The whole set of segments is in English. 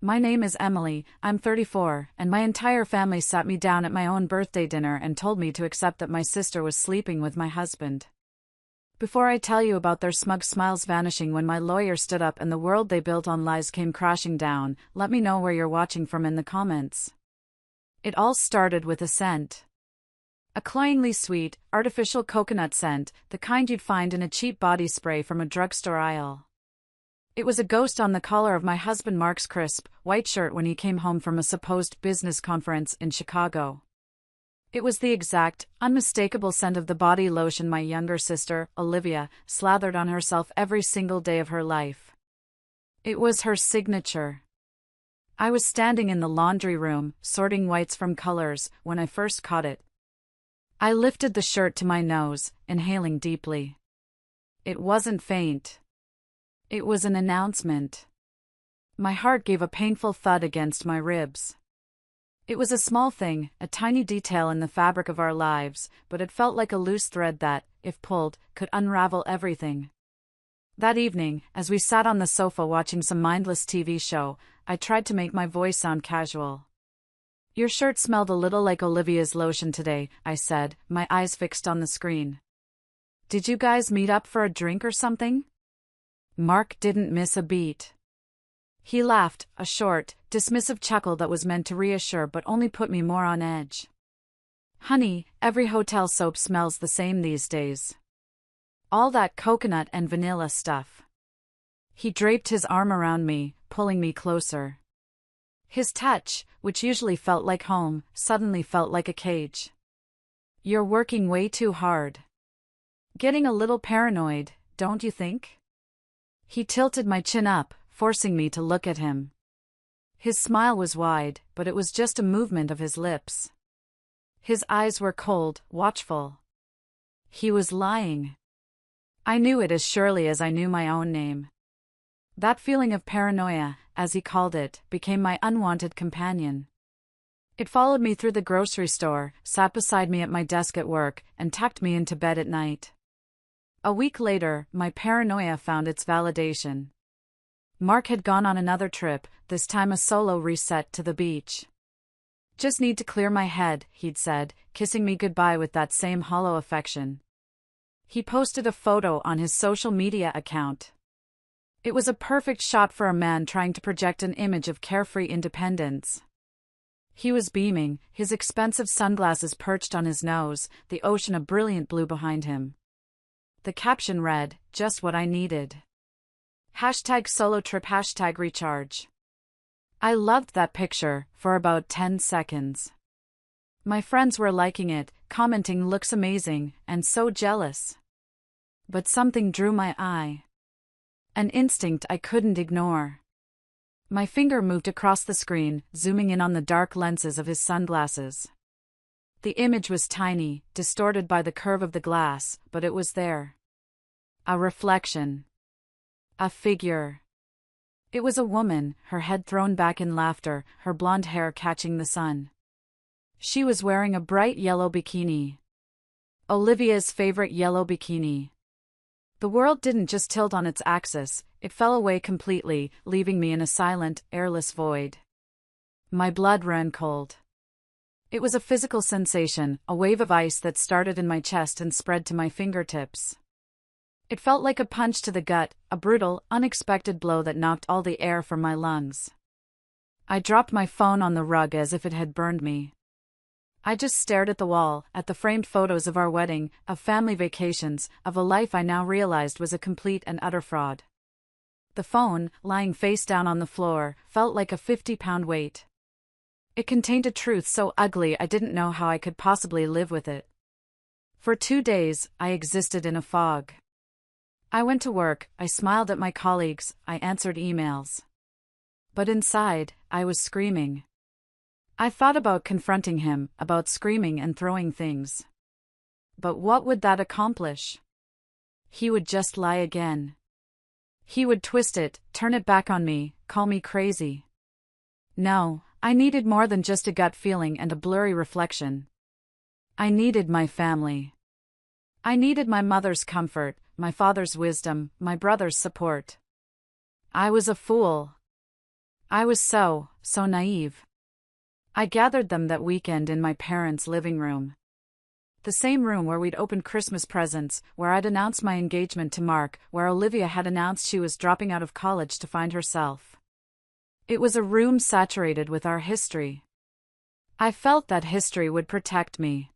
My name is Emily, I'm 34, and my entire family sat me down at my own birthday dinner and told me to accept that my sister was sleeping with my husband. Before I tell you about their smug smiles vanishing when my lawyer stood up and the world they built on lies came crashing down, let me know where you're watching from in the comments. It all started with a scent. A cloyingly sweet, artificial coconut scent, the kind you'd find in a cheap body spray from a drugstore aisle. It was a ghost on the collar of my husband Mark's crisp, white shirt when he came home from a supposed business conference in Chicago. It was the exact, unmistakable scent of the body lotion my younger sister, Olivia, slathered on herself every single day of her life. It was her signature. I was standing in the laundry room, sorting whites from colors, when I first caught it. I lifted the shirt to my nose, inhaling deeply. It wasn't faint. It was an announcement. My heart gave a painful thud against my ribs. It was a small thing, a tiny detail in the fabric of our lives, but it felt like a loose thread that, if pulled, could unravel everything. That evening, as we sat on the sofa watching some mindless TV show, I tried to make my voice sound casual. "Your shirt smelled a little like Olivia's lotion today," I said, my eyes fixed on the screen. "Did you guys meet up for a drink or something?" Mark didn't miss a beat. He laughed, a short, dismissive chuckle that was meant to reassure but only put me more on edge. "Honey, every hotel soap smells the same these days. All that coconut and vanilla stuff." He draped his arm around me, pulling me closer. His touch, which usually felt like home, suddenly felt like a cage. "You're working way too hard. Getting a little paranoid, don't you think?" He tilted my chin up, forcing me to look at him. His smile was wide, but it was just a movement of his lips. His eyes were cold, watchful. He was lying. I knew it as surely as I knew my own name. That feeling of paranoia, as he called it, became my unwanted companion. It followed me through the grocery store, sat beside me at my desk at work, and tucked me into bed at night. A week later, my paranoia found its validation. Mark had gone on another trip, this time a solo reset to the beach. "Just need to clear my head," he'd said, kissing me goodbye with that same hollow affection. He posted a photo on his social media account. It was a perfect shot for a man trying to project an image of carefree independence. He was beaming, his expensive sunglasses perched on his nose, the ocean a brilliant blue behind him. The caption read, "Just what I needed. #solo trip #recharge." I loved that picture, for about 10 seconds. My friends were liking it, commenting "looks amazing," and so jealous. But something drew my eye. An instinct I couldn't ignore. My finger moved across the screen, zooming in on the dark lenses of his sunglasses. The image was tiny, distorted by the curve of the glass, but it was there. A reflection. A figure. It was a woman, her head thrown back in laughter, her blonde hair catching the sun. She was wearing a bright yellow bikini. Olivia's favorite yellow bikini. The world didn't just tilt on its axis, it fell away completely, leaving me in a silent, airless void. My blood ran cold. It was a physical sensation, a wave of ice that started in my chest and spread to my fingertips. It felt like a punch to the gut, a brutal, unexpected blow that knocked all the air from my lungs. I dropped my phone on the rug as if it had burned me. I just stared at the wall, at the framed photos of our wedding, of family vacations, of a life I now realized was a complete and utter fraud. The phone, lying face down on the floor, felt like a 50-pound weight. It contained a truth so ugly I didn't know how I could possibly live with it. For 2 days, I existed in a fog. I went to work, I smiled at my colleagues, I answered emails. But inside, I was screaming. I thought about confronting him, about screaming and throwing things. But what would that accomplish? He would just lie again. He would twist it, turn it back on me, call me crazy. No, I needed more than just a gut feeling and a blurry reflection. I needed my family. I needed my mother's comfort, my father's wisdom, my brother's support. I was a fool. I was so naive. I gathered them that weekend in my parents' living room. The same room where we'd opened Christmas presents, where I'd announced my engagement to Mark, where Olivia had announced she was dropping out of college to find herself. It was a room saturated with our history. I felt that history would protect me.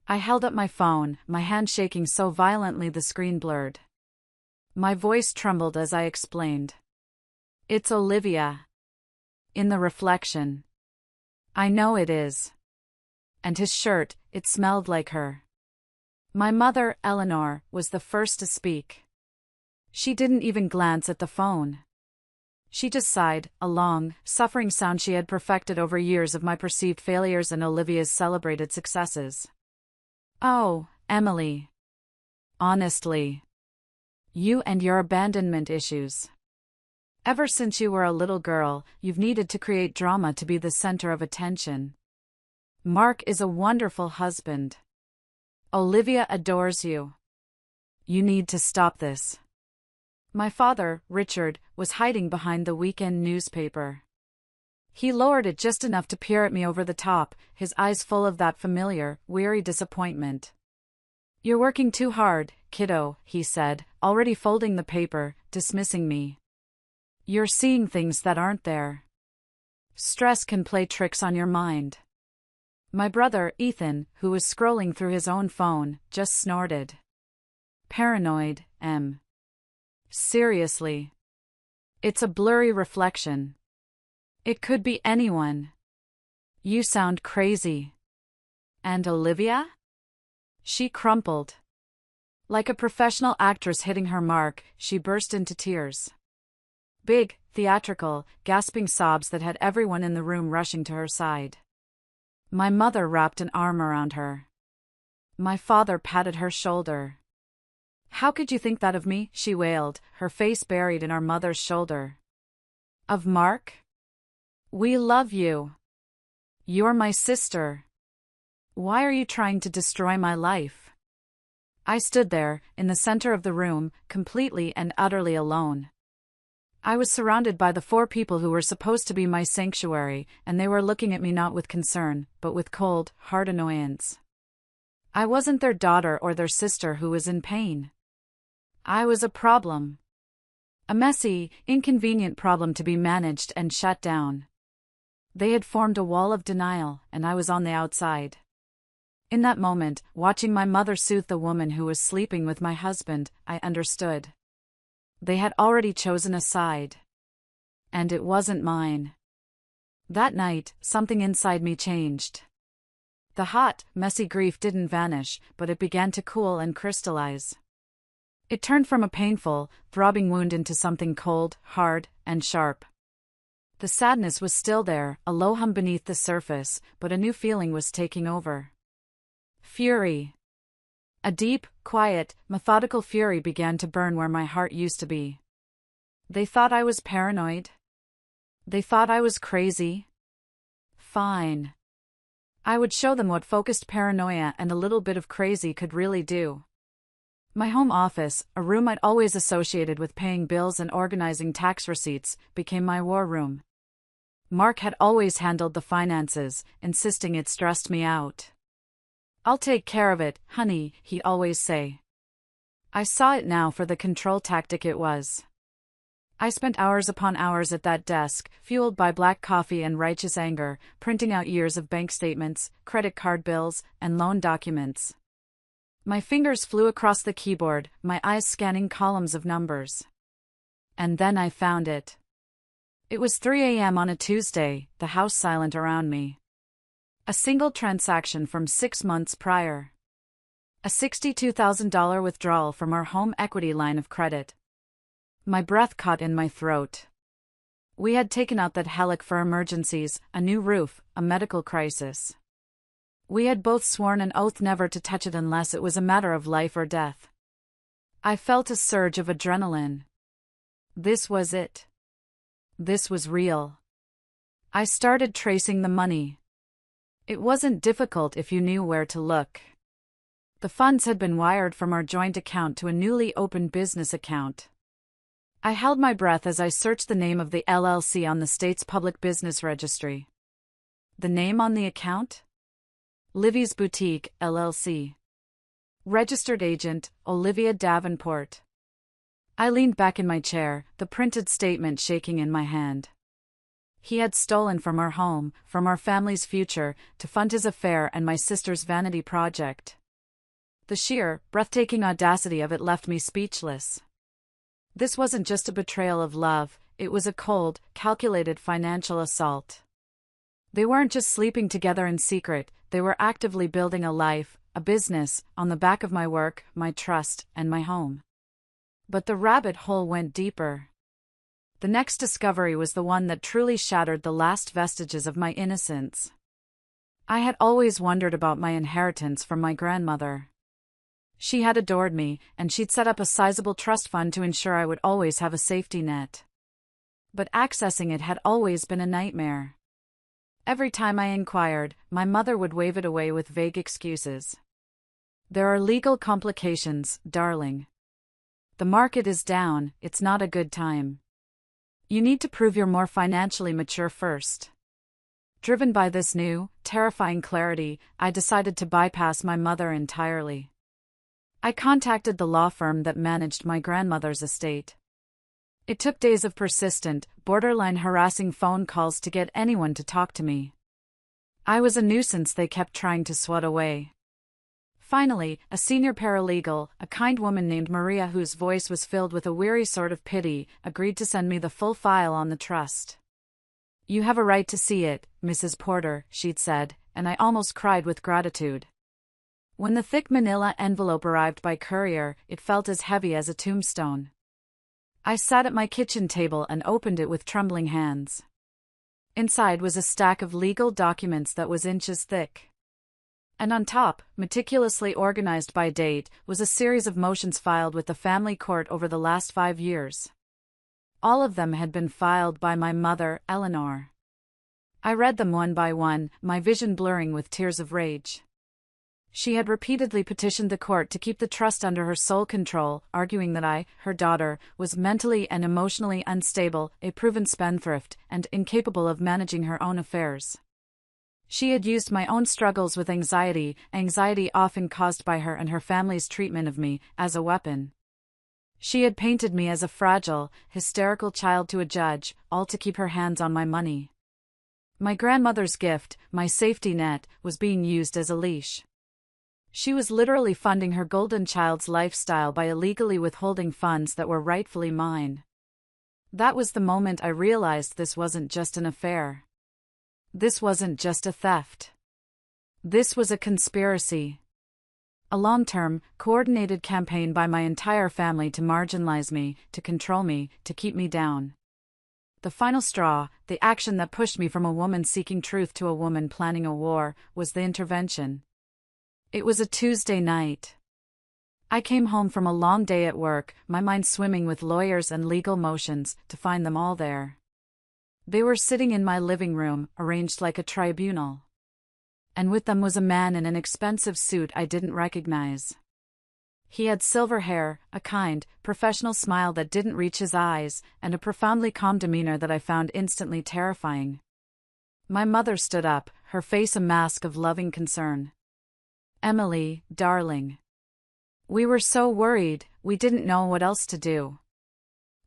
I held up my phone, my hand shaking so violently the screen blurred. My voice trembled as I explained. It's Olivia. In the reflection. I know it is. And his shirt, it smelled like her. My mother, Eleanor, was the first to speak. She didn't even glance at the phone. She just sighed, a long, suffering sound she had perfected over years of my perceived failures and Olivia's celebrated successes. Oh, Emily. Honestly. You and your abandonment issues. Ever since you were a little girl, you've needed to create drama to be the center of attention. Mark is a wonderful husband. Olivia adores you. You need to stop this. My father, Richard, was hiding behind the weekend newspaper. He lowered it just enough to peer at me over the top, his eyes full of that familiar, weary disappointment. You're working too hard, kiddo, he said, already folding the paper, dismissing me. You're seeing things that aren't there. Stress can play tricks on your mind. My brother, Ethan, who was scrolling through his own phone, just snorted. Paranoid, Em. Seriously. It's a blurry reflection. It could be anyone. You sound crazy. And Olivia? She crumpled. Like a professional actress hitting her mark, she burst into tears. Big, theatrical, gasping sobs that had everyone in the room rushing to her side. My mother wrapped an arm around her. My father patted her shoulder. How could you think that of me? She wailed, her face buried in our mother's shoulder. Of Mark? We love you. You're my sister. Why are you trying to destroy my life? I stood there, in the center of the room, completely and utterly alone. I was surrounded by the 4 people who were supposed to be my sanctuary, and they were looking at me not with concern, but with cold, hard annoyance. I wasn't their daughter or their sister who was in pain. I was a problem. A messy, inconvenient problem to be managed and shut down. They had formed a wall of denial, and I was on the outside. In that moment, watching my mother soothe the woman who was sleeping with my husband, I understood. They had already chosen a side. And it wasn't mine. That night, something inside me changed. The hot, messy grief didn't vanish, but it began to cool and crystallize. It turned from a painful, throbbing wound into something cold, hard, and sharp. The sadness was still there, a low hum beneath the surface, but a new feeling was taking over. Fury. A deep, quiet, methodical fury began to burn where my heart used to be. They thought I was paranoid. They thought I was crazy. Fine. I would show them what focused paranoia and a little bit of crazy could really do. My home office, a room I'd always associated with paying bills and organizing tax receipts, became my war room. Mark had always handled the finances, insisting it stressed me out. I'll take care of it, honey, he'd always say. I saw it now for the control tactic it was. I spent hours upon hours at that desk, fueled by black coffee and righteous anger, printing out years of bank statements, credit card bills, and loan documents. My fingers flew across the keyboard, my eyes scanning columns of numbers. And then I found it. It was 3 a.m. on a Tuesday, the house silent around me. A single transaction from 6 months prior. A $62,000 withdrawal from our home equity line of credit. My breath caught in my throat. We had taken out that hellic for emergencies, a new roof, a medical crisis. We had both sworn an oath never to touch it unless it was a matter of life or death. I felt a surge of adrenaline. This was it. This was real. I started tracing the money. It wasn't difficult if you knew where to look. The funds had been wired from our joint account to a newly opened business account. I held my breath as I searched the name of the LLC on the state's public business registry. The name on the account? Livy's Boutique, LLC. Registered agent, Olivia Davenport. I leaned back in my chair, the printed statement shaking in my hand. He had stolen from our home, from our family's future, to fund his affair and my sister's vanity project. The sheer, breathtaking audacity of it left me speechless. This wasn't just a betrayal of love, it was a cold, calculated financial assault. They weren't just sleeping together in secret, they were actively building a life, a business, on the back of my work, my trust, and my home. But the rabbit hole went deeper. The next discovery was the one that truly shattered the last vestiges of my innocence. I had always wondered about my inheritance from my grandmother. She had adored me, and she'd set up a sizable trust fund to ensure I would always have a safety net. But accessing it had always been a nightmare. Every time I inquired, my mother would wave it away with vague excuses. There are legal complications, darling. The market is down, it's not a good time. You need to prove you're more financially mature first. Driven by this new, terrifying clarity, I decided to bypass my mother entirely. I contacted the law firm that managed my grandmother's estate. It took days of persistent, borderline harassing phone calls to get anyone to talk to me. I was a nuisance they kept trying to swat away. Finally, a senior paralegal, a kind woman named Maria whose voice was filled with a weary sort of pity, agreed to send me the full file on the trust. "You have a right to see it, Mrs. Porter," she'd said, and I almost cried with gratitude. When the thick manila envelope arrived by courier, it felt as heavy as a tombstone. I sat at my kitchen table and opened it with trembling hands. Inside was a stack of legal documents that was inches thick. And on top, meticulously organized by date, was a series of motions filed with the family court over the last 5 years. All of them had been filed by my mother, Eleanor. I read them one by one, my vision blurring with tears of rage. She had repeatedly petitioned the court to keep the trust under her sole control, arguing that I, her daughter, was mentally and emotionally unstable, a proven spendthrift, and incapable of managing her own affairs. She had used my own struggles with anxiety often caused by her and her family's treatment of me, as a weapon. She had painted me as a fragile, hysterical child to a judge, all to keep her hands on my money. My grandmother's gift, my safety net, was being used as a leash. She was literally funding her golden child's lifestyle by illegally withholding funds that were rightfully mine. That was the moment I realized this wasn't just an affair. This wasn't just a theft. This was a conspiracy. A long-term, coordinated campaign by my entire family to marginalize me, to control me, to keep me down. The final straw, the action that pushed me from a woman seeking truth to a woman planning a war, was the intervention. It was a Tuesday night. I came home from a long day at work, my mind swimming with lawyers and legal motions, to find them all there. They were sitting in my living room, arranged like a tribunal. And with them was a man in an expensive suit I didn't recognize. He had silver hair, a kind, professional smile that didn't reach his eyes, and a profoundly calm demeanor that I found instantly terrifying. My mother stood up, her face a mask of loving concern. "Emily, darling. We were so worried, we didn't know what else to do.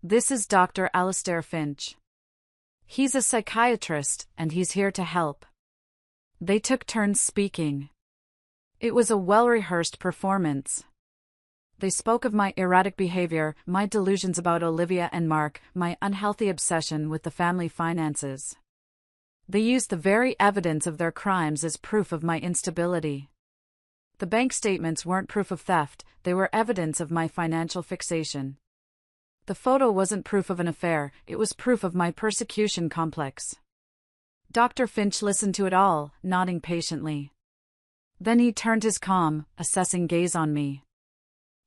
This is Dr. Alistair Finch. He's a psychiatrist, and he's here to help." They took turns speaking. It was a well-rehearsed performance. They spoke of my erratic behavior, my delusions about Olivia and Mark, my unhealthy obsession with the family finances. They used the very evidence of their crimes as proof of my instability. The bank statements weren't proof of theft, they were evidence of my financial fixation. The photo wasn't proof of an affair, it was proof of my persecution complex. Dr. Finch listened to it all, nodding patiently. Then he turned his calm, assessing gaze on me.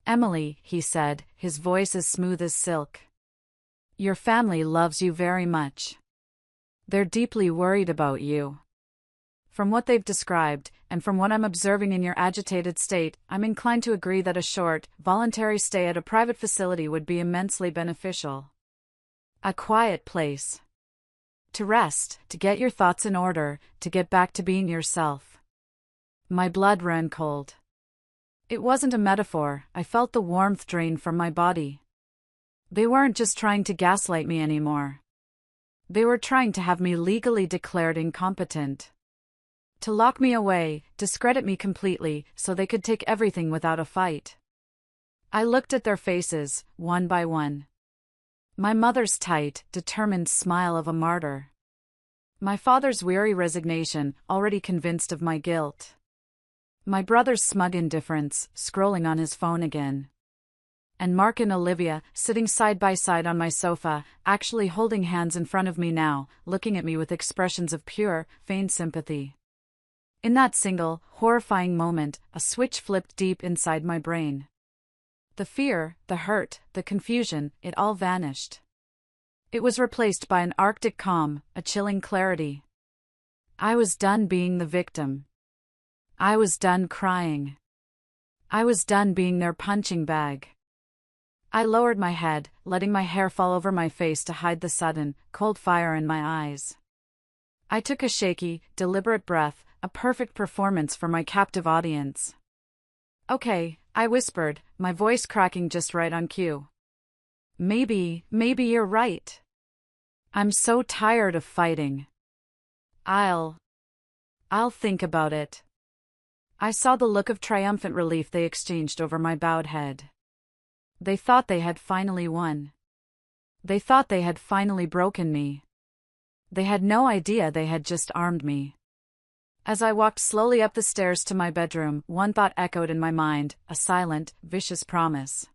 "Emily," he said, his voice as smooth as silk. "Your family loves you very much. They're deeply worried about you. From what they've described, and from what I'm observing in your agitated state, I'm inclined to agree that a short, voluntary stay at a private facility would be immensely beneficial. A quiet place. To rest, to get your thoughts in order, to get back to being yourself. My blood ran cold. It wasn't a metaphor, I felt the warmth drain from my body. They weren't just trying to gaslight me anymore. They were trying to have me legally declared incompetent. To lock me away, discredit me completely, so they could take everything without a fight. I looked at their faces, one by one. My mother's tight, determined smile of a martyr. My father's weary resignation, already convinced of my guilt. My brother's smug indifference, scrolling on his phone again. And Mark and Olivia, sitting side by side on my sofa, actually holding hands in front of me now, looking at me with expressions of pure, feigned sympathy. In that single, horrifying moment, a switch flipped deep inside my brain. The fear, the hurt, the confusion, it all vanished. It was replaced by an arctic calm, a chilling clarity. I was done being the victim. I was done crying. I was done being their punching bag. I lowered my head, letting my hair fall over my face to hide the sudden, cold fire in my eyes. I took a shaky, deliberate breath, a perfect performance for my captive audience. Okay, I whispered, my voice cracking just right on cue. Maybe you're right. I'm so tired of fighting. I'll think about it. I saw the look of triumphant relief they exchanged over my bowed head. They thought they had finally won. They thought they had finally broken me. They had no idea they had just armed me. As I walked slowly up the stairs to my bedroom, one thought echoed in my mind, a silent, vicious promise.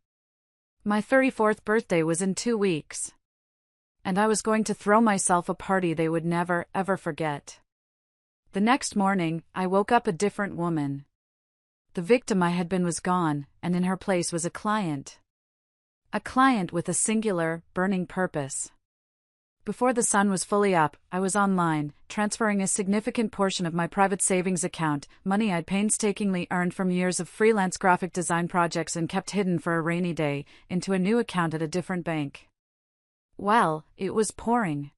My 34th birthday was in 2 weeks. And I was going to throw myself a party they would never, ever forget. The next morning, I woke up a different woman. The victim I had been was gone, and in her place was a client. A client with a singular, burning purpose. Before the sun was fully up, I was online, transferring a significant portion of my private savings account, money I'd painstakingly earned from years of freelance graphic design projects and kept hidden for a rainy day, into a new account at a different bank. Well, it was pouring.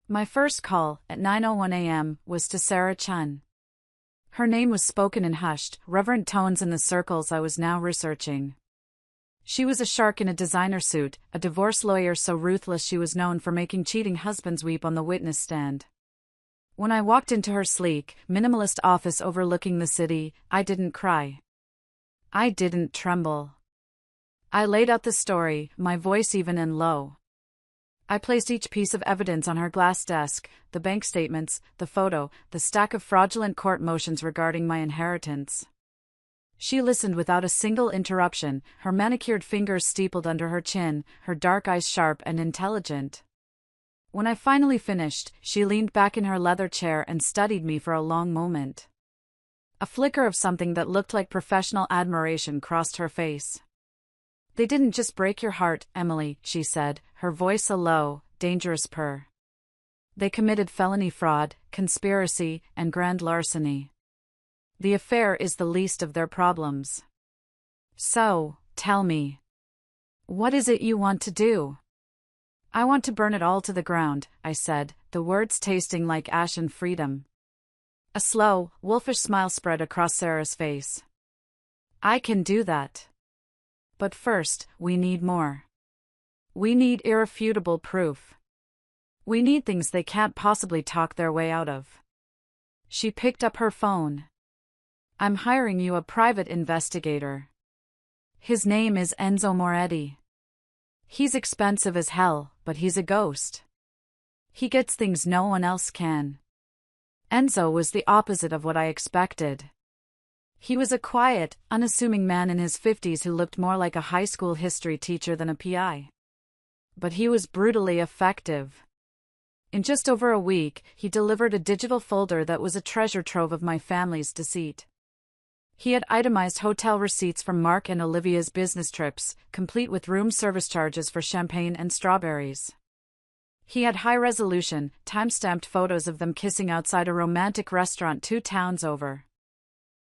My first call, at 9:01 a.m., was to Sarah Chun. Her name was spoken in hushed, reverent tones in the circles I was now researching. She was a shark in a designer suit, a divorce lawyer so ruthless she was known for making cheating husbands weep on the witness stand. When I walked into her sleek, minimalist office overlooking the city, I didn't cry. I didn't tremble. I laid out the story, my voice even and low. I placed each piece of evidence on her glass desk, the bank statements, the photo, the stack of fraudulent court motions regarding my inheritance. She listened without a single interruption, her manicured fingers steepled under her chin, her dark eyes sharp and intelligent. When I finally finished, she leaned back in her leather chair and studied me for a long moment. A flicker of something that looked like professional admiration crossed her face. "They didn't just break your heart, Emily," she said, her voice a low, dangerous purr. "They committed felony fraud, conspiracy, and grand larceny. The affair is the least of their problems. So, tell me. What is it you want to do?" "I want to burn it all to the ground," I said, the words tasting like ash and freedom. A slow, wolfish smile spread across Sarah's face. "I can do that. But first, we need more. We need irrefutable proof. We need things they can't possibly talk their way out of." She picked up her phone. "I'm hiring you a private investigator. His name is Enzo Moretti. He's expensive as hell, but he's a ghost. He gets things no one else can." Enzo was the opposite of what I expected. He was a quiet, unassuming man in his 50s who looked more like a high school history teacher than a PI. But he was brutally effective. In just over a week, he delivered a digital folder that was a treasure trove of my family's deceit. He had itemized hotel receipts from Mark and Olivia's business trips, complete with room service charges for champagne and strawberries. He had high-resolution, time-stamped photos of them kissing outside a romantic restaurant 2 towns over.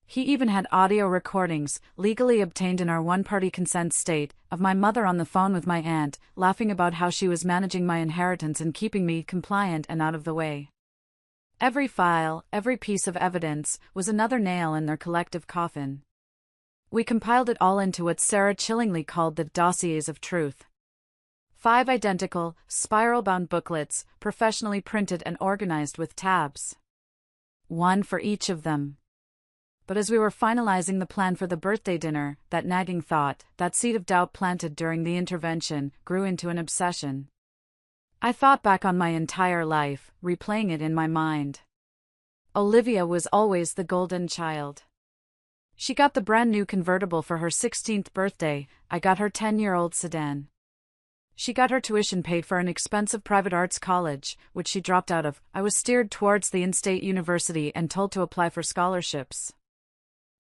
He even had audio recordings, legally obtained in our one-party consent state, of my mother on the phone with my aunt, laughing about how she was managing my inheritance and keeping me compliant and out of the way. Every file, every piece of evidence, was another nail in their collective coffin. We compiled it all into what Sarah chillingly called the dossiers of truth. 5 identical, spiral-bound booklets, professionally printed and organized with tabs. One for each of them. But as we were finalizing the plan for the birthday dinner, that nagging thought, that seed of doubt planted during the intervention, grew into an obsession. I thought back on my entire life, replaying it in my mind. Olivia was always the golden child. She got the brand new convertible for her 16th birthday, I got her 10-year-old sedan. She got her tuition paid for an expensive private arts college, which she dropped out of. I was steered towards the in-state university and told to apply for scholarships.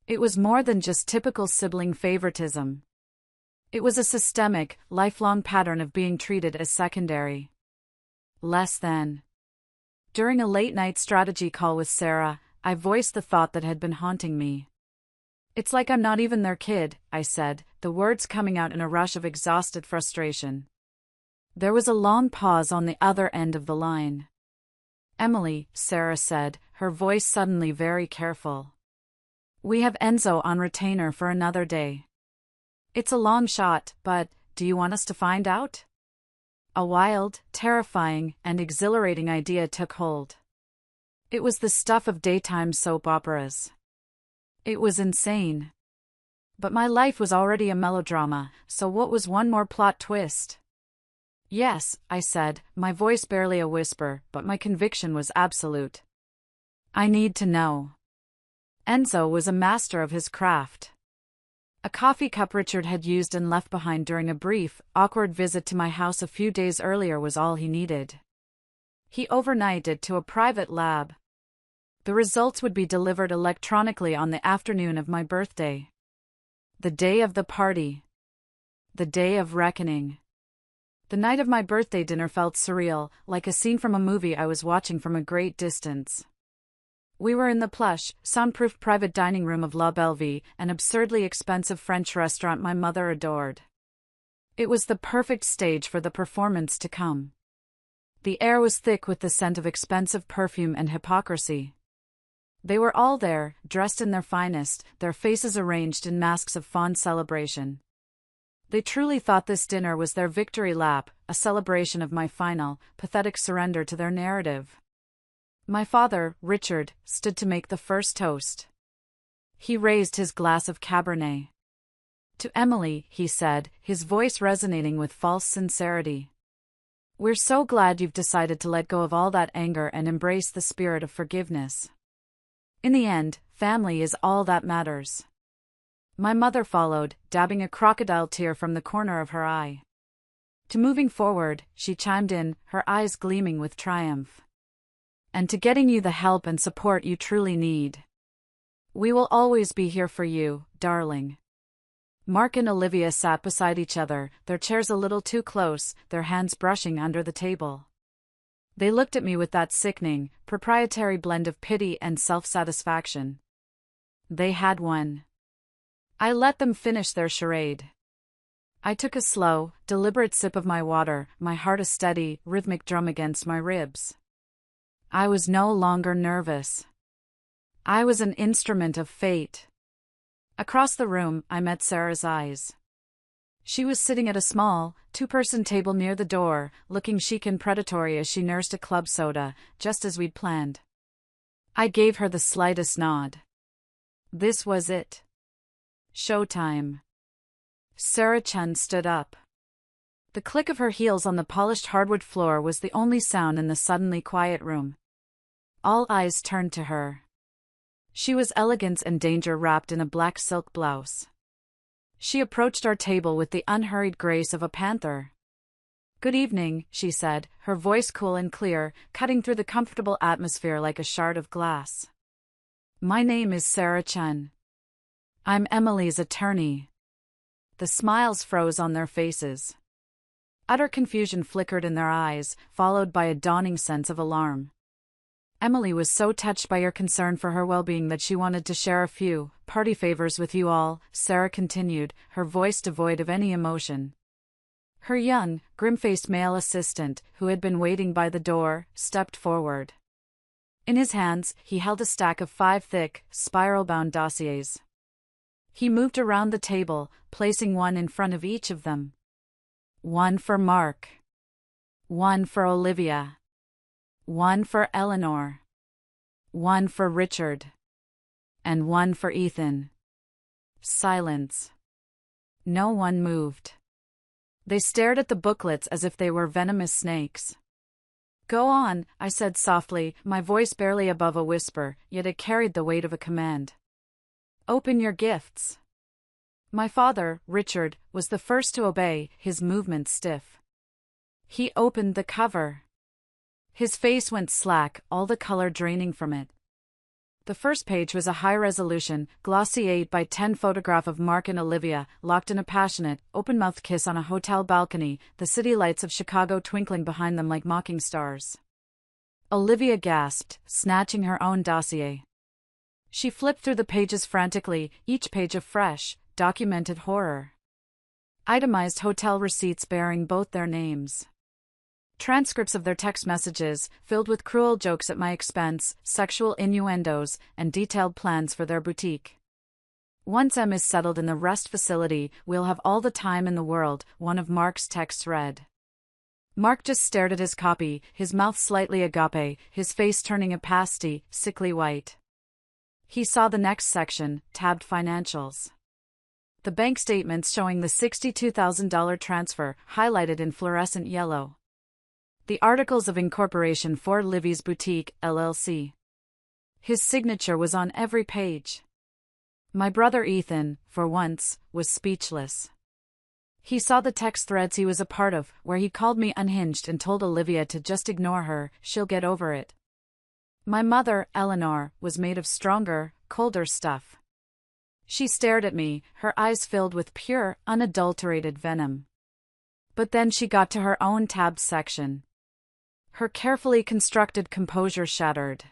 It was more than just typical sibling favoritism. It was a systemic, lifelong pattern of being treated as secondary. Less than. During a late-night strategy call with Sarah, I voiced the thought that had been haunting me. "It's like I'm not even their kid," I said, the words coming out in a rush of exhausted frustration. There was a long pause on the other end of the line. "Emily," Sarah said, her voice suddenly very careful. "We have Enzo on retainer for another day. It's a long shot, but do you want us to find out?" A wild, terrifying, and exhilarating idea took hold. It was the stuff of daytime soap operas. It was insane. But my life was already a melodrama, so what was one more plot twist? "Yes," I said, my voice barely a whisper, but my conviction was absolute. "I need to know." Enzo was a master of his craft. A coffee cup Richard had used and left behind during a brief, awkward visit to my house a few days earlier was all he needed. He overnighted it to a private lab. The results would be delivered electronically on the afternoon of my birthday. The day of the party. The day of reckoning. The night of my birthday dinner felt surreal, like a scene from a movie I was watching from a great distance. We were in the plush, soundproofed private dining room of La Bellevue, an absurdly expensive French restaurant my mother adored. It was the perfect stage for the performance to come. The air was thick with the scent of expensive perfume and hypocrisy. They were all there, dressed in their finest, their faces arranged in masks of fond celebration. They truly thought this dinner was their victory lap, a celebration of my final, pathetic surrender to their narrative. My father, Richard, stood to make the first toast. He raised his glass of Cabernet. "To Emily," he said, his voice resonating with false sincerity. "We're so glad you've decided to let go of all that anger and embrace the spirit of forgiveness. In the end, family is all that matters." My mother followed, dabbing a crocodile tear from the corner of her eye. "To moving forward," she chimed in, her eyes gleaming with triumph. "And to getting you the help and support you truly need. We will always be here for you, darling." Mark and Olivia sat beside each other, their chairs a little too close, their hands brushing under the table. They looked at me with that sickening, proprietary blend of pity and self-satisfaction. They had won. I let them finish their charade. I took a slow, deliberate sip of my water, my heart a steady, rhythmic drum against my ribs. I was no longer nervous. I was an instrument of fate. Across the room, I met Sarah's eyes. She was sitting at a small, two-person table near the door, looking chic and predatory as she nursed a club soda, just as we'd planned. I gave her the slightest nod. This was it. Showtime. Sarah Chen stood up. The click of her heels on the polished hardwood floor was the only sound in the suddenly quiet room. All eyes turned to her. She was elegance and danger wrapped in a black silk blouse. She approached our table with the unhurried grace of a panther. "Good evening," she said, her voice cool and clear, cutting through the comfortable atmosphere like a shard of glass. "My name is Sarah Chen. I'm Emily's attorney." The smiles froze on their faces. Utter confusion flickered in their eyes, followed by a dawning sense of alarm. Emily was so touched by your concern for her well-being that she wanted to share a few party favors with you all, Sarah continued, her voice devoid of any emotion. Her young, grim-faced male assistant, who had been waiting by the door, stepped forward. In his hands, he held a stack of 5 thick, spiral-bound dossiers. He moved around the table, placing one in front of each of them. One for Mark. One for Olivia. One for Eleanor. One for Richard. And one for Ethan. Silence. No one moved. They stared at the booklets as if they were venomous snakes. Go on, I said softly, my voice barely above a whisper, yet it carried the weight of a command. Open your gifts. My father, Richard, was the first to obey, his movements stiff. He opened the cover. His face went slack, all the color draining from it. The first page was a high-resolution, glossy 8x10 photograph of Mark and Olivia, locked in a passionate, open-mouthed kiss on a hotel balcony, the city lights of Chicago twinkling behind them like mocking stars. Olivia gasped, snatching her own dossier. She flipped through the pages frantically, each page of fresh, documented horror. Itemized hotel receipts bearing both their names. Transcripts of their text messages, filled with cruel jokes at my expense, sexual innuendos, and detailed plans for their boutique. Once Em is settled in the rest facility, we'll have all the time in the world, one of Mark's texts read. Mark just stared at his copy, his mouth slightly agape, his face turning a pasty, sickly white. He saw the next section, tabbed financials. The bank statements showing the $62,000 transfer, highlighted in fluorescent yellow. The articles of incorporation for Livy's Boutique, LLC. His signature was on every page. My brother Ethan, for once, was speechless. He saw the text threads he was a part of, where he called me unhinged and told Olivia to just ignore her, she'll get over it. My mother, Eleanor, was made of stronger, colder stuff. She stared at me, her eyes filled with pure, unadulterated venom. But then she got to her own tabbed section. Her carefully constructed composure shattered.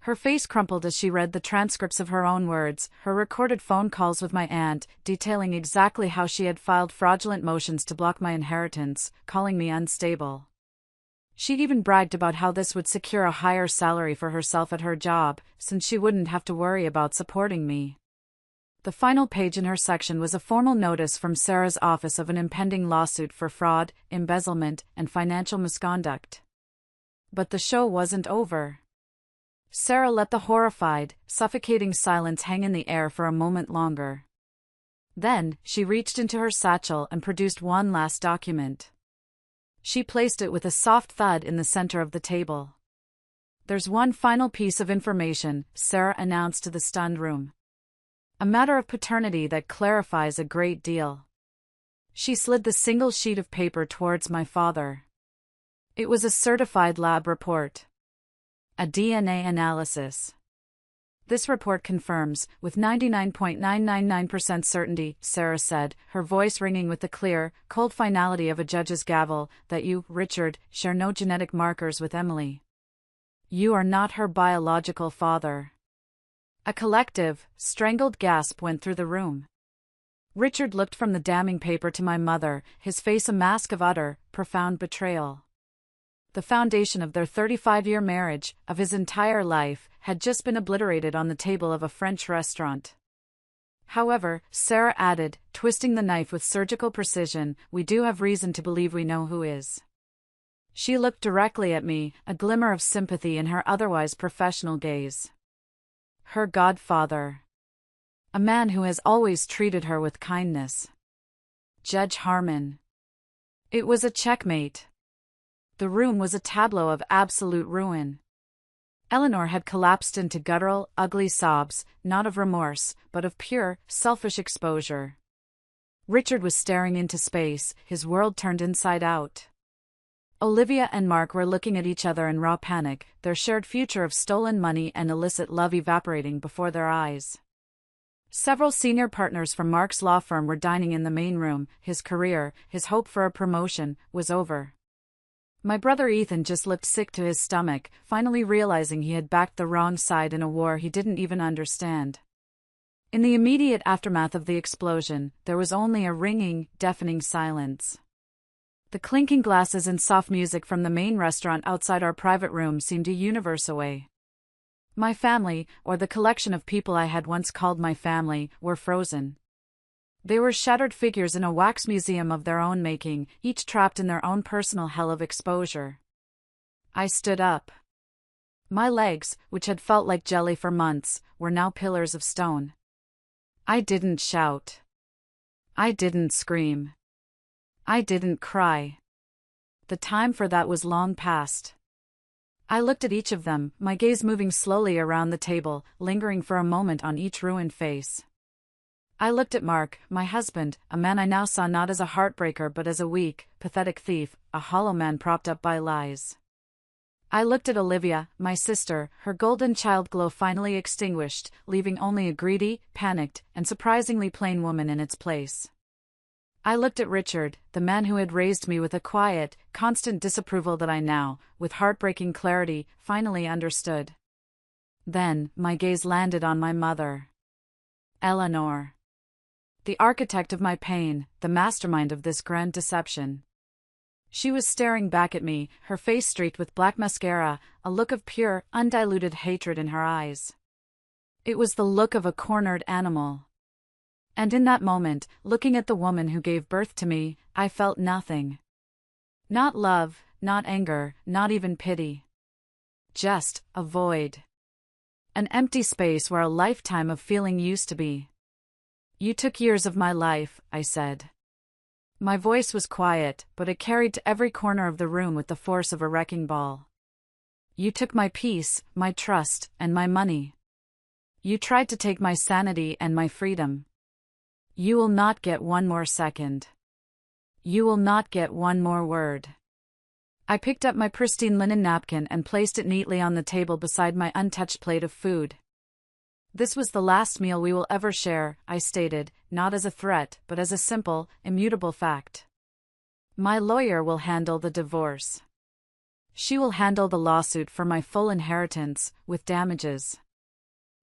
Her face crumpled as she read the transcripts of her own words, her recorded phone calls with my aunt, detailing exactly how she had filed fraudulent motions to block my inheritance, calling me unstable. She'd even bragged about how this would secure a higher salary for herself at her job, since she wouldn't have to worry about supporting me. The final page in her section was a formal notice from Sarah's office of an impending lawsuit for fraud, embezzlement, and financial misconduct. But the show wasn't over. Sarah let the horrified, suffocating silence hang in the air for a moment longer. Then, she reached into her satchel and produced one last document. She placed it with a soft thud in the center of the table. There's one final piece of information, Sarah announced to the stunned room. A matter of paternity that clarifies a great deal. She slid the single sheet of paper towards my father. It was a certified lab report. A DNA analysis. This report confirms, with 99.999% certainty, Sarah said, her voice ringing with the clear, cold finality of a judge's gavel, that you, Richard, share no genetic markers with Emily. You are not her biological father. A collective, strangled gasp went through the room. Richard looked from the damning paper to my mother, his face a mask of utter, profound betrayal. The foundation of their 35-year marriage, of his entire life, had just been obliterated on the table of a French restaurant. However, Sarah added, twisting the knife with surgical precision, we do have reason to believe we know who is. She looked directly at me, a glimmer of sympathy in her otherwise professional gaze. Her godfather. A man who has always treated her with kindness. Judge Harmon. It was a checkmate. The room was a tableau of absolute ruin. Eleanor had collapsed into guttural, ugly sobs, not of remorse, but of pure, selfish exposure. Richard was staring into space, his world turned inside out. Olivia and Mark were looking at each other in raw panic, their shared future of stolen money and illicit love evaporating before their eyes. Several senior partners from Mark's law firm were dining in the main room. His career, his hope for a promotion, was over. My brother Ethan just looked sick to his stomach, finally realizing he had backed the wrong side in a war he didn't even understand. In the immediate aftermath of the explosion, there was only a ringing, deafening silence. The clinking glasses and soft music from the main restaurant outside our private room seemed a universe away. My family, or the collection of people I had once called my family, were frozen. They were shattered figures in a wax museum of their own making, each trapped in their own personal hell of exposure. I stood up. My legs, which had felt like jelly for months, were now pillars of stone. I didn't shout. I didn't scream. I didn't cry. The time for that was long past. I looked at each of them, my gaze moving slowly around the table, lingering for a moment on each ruined face. I looked at Mark, my husband, a man I now saw not as a heartbreaker but as a weak, pathetic thief, a hollow man propped up by lies. I looked at Olivia, my sister, her golden child glow finally extinguished, leaving only a greedy, panicked, and surprisingly plain woman in its place. I looked at Richard, the man who had raised me with a quiet, constant disapproval that I now, with heartbreaking clarity, finally understood. Then, my gaze landed on my mother. Eleanor. The architect of my pain, the mastermind of this grand deception. She was staring back at me, her face streaked with black mascara, a look of pure, undiluted hatred in her eyes. It was the look of a cornered animal. And in that moment, looking at the woman who gave birth to me, I felt nothing. Not love, not anger, not even pity. Just a void. An empty space where a lifetime of feeling used to be. You took years of my life, I said. My voice was quiet, but it carried to every corner of the room with the force of a wrecking ball. You took my peace, my trust, and my money. You tried to take my sanity and my freedom. You will not get one more second. You will not get one more word. I picked up my pristine linen napkin and placed it neatly on the table beside my untouched plate of food. This was the last meal we will ever share, I stated, not as a threat, but as a simple, immutable fact. My lawyer will handle the divorce. She will handle the lawsuit for my full inheritance, with damages.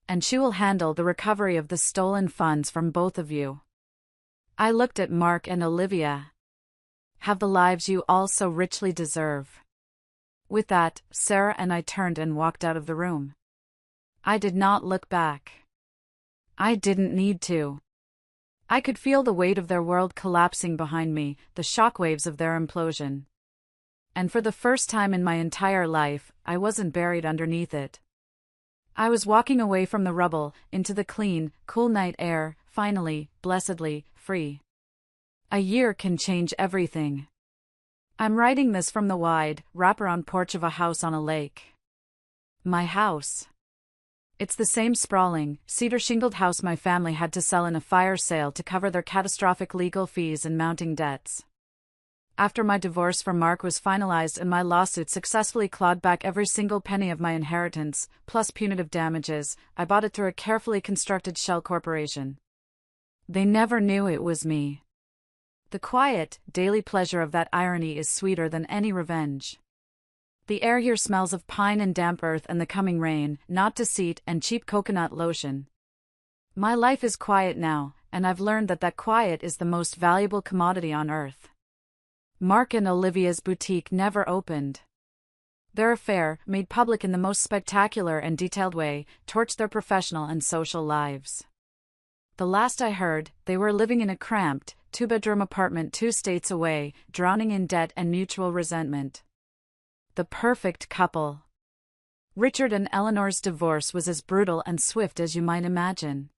And she will handle the recovery of the stolen funds from both of you. I looked at Mark and Olivia. Have the lives you all so richly deserve. With that, Sarah and I turned and walked out of the room. I did not look back. I didn't need to. I could feel the weight of their world collapsing behind me, the shockwaves of their implosion. And for the first time in my entire life, I wasn't buried underneath it. I was walking away from the rubble, into the clean, cool night air, finally, blessedly, free. A year can change everything. I'm writing this from the wide, wraparound porch of a house on a lake. My house. It's the same sprawling, cedar-shingled house my family had to sell in a fire sale to cover their catastrophic legal fees and mounting debts. After my divorce from Mark was finalized and my lawsuit successfully clawed back every single penny of my inheritance, plus punitive damages, I bought it through a carefully constructed shell corporation. They never knew it was me. The quiet, daily pleasure of that irony is sweeter than any revenge. The air here smells of pine and damp earth and the coming rain, not deceit and cheap coconut lotion. My life is quiet now, and I've learned that quiet is the most valuable commodity on earth. Mark and Olivia's boutique never opened. Their affair, made public in the most spectacular and detailed way, torched their professional and social lives. The last I heard, they were living in a cramped, two-bedroom apartment 2 states away, drowning in debt and mutual resentment. The perfect couple. Richard and Eleanor's divorce was as brutal and swift as you might imagine.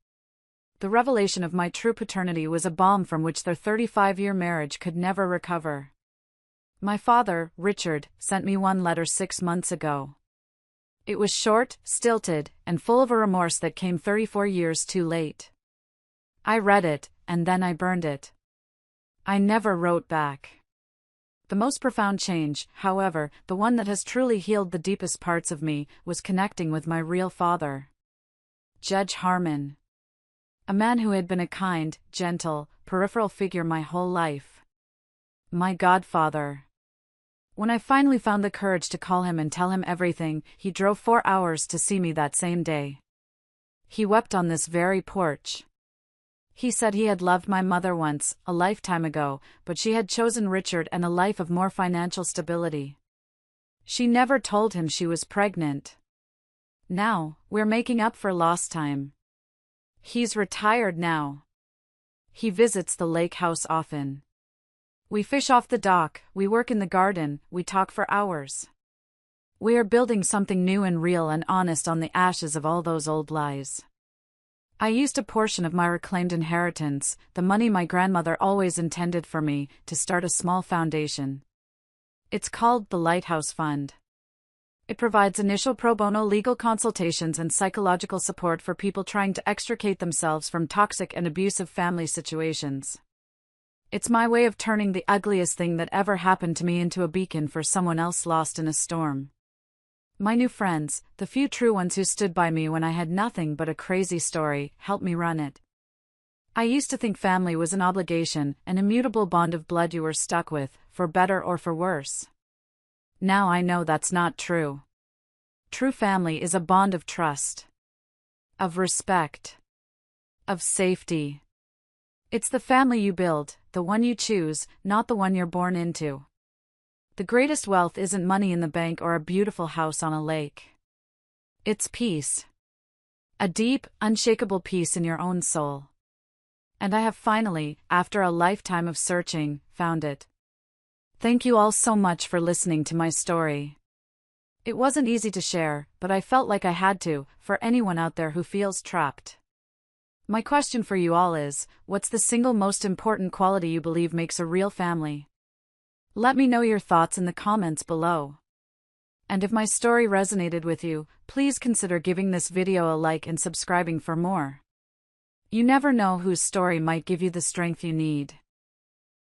The revelation of my true paternity was a balm from which their 35-year marriage could never recover. My father, Richard, sent me one letter 6 months ago. It was short, stilted, and full of a remorse that came 34 years too late. I read it, and then I burned it. I never wrote back. The most profound change, however, the one that has truly healed the deepest parts of me, was connecting with my real father. Judge Harmon. A man who had been a kind, gentle, peripheral figure my whole life. My godfather. When I finally found the courage to call him and tell him everything, he drove 4 hours to see me that same day. He wept on this very porch. He said he had loved my mother once, a lifetime ago, but she had chosen Richard and a life of more financial stability. She never told him she was pregnant. Now, we're making up for lost time. He's retired now. He visits the lake house often. We fish off the dock, we work in the garden, we talk for hours. We are building something new and real and honest on the ashes of all those old lies. I used a portion of my reclaimed inheritance, the money my grandmother always intended for me, to start a small foundation. It's called the Lighthouse Fund. It provides initial pro bono legal consultations and psychological support for people trying to extricate themselves from toxic and abusive family situations. It's my way of turning the ugliest thing that ever happened to me into a beacon for someone else lost in a storm. My new friends, the few true ones who stood by me when I had nothing but a crazy story, helped me run it. I used to think family was an obligation, an immutable bond of blood you were stuck with, for better or for worse. Now I know that's not true. True family is a bond of trust, of respect, of safety. It's the family you build, the one you choose, not the one you're born into. The greatest wealth isn't money in the bank or a beautiful house on a lake. It's peace. A deep, unshakable peace in your own soul. And I have finally, after a lifetime of searching, found it. Thank you all so much for listening to my story. It wasn't easy to share, but I felt like I had to, for anyone out there who feels trapped. My question for you all is, what's the single most important quality you believe makes a real family? Let me know your thoughts in the comments below. And if my story resonated with you, please consider giving this video a like and subscribing for more. You never know whose story might give you the strength you need.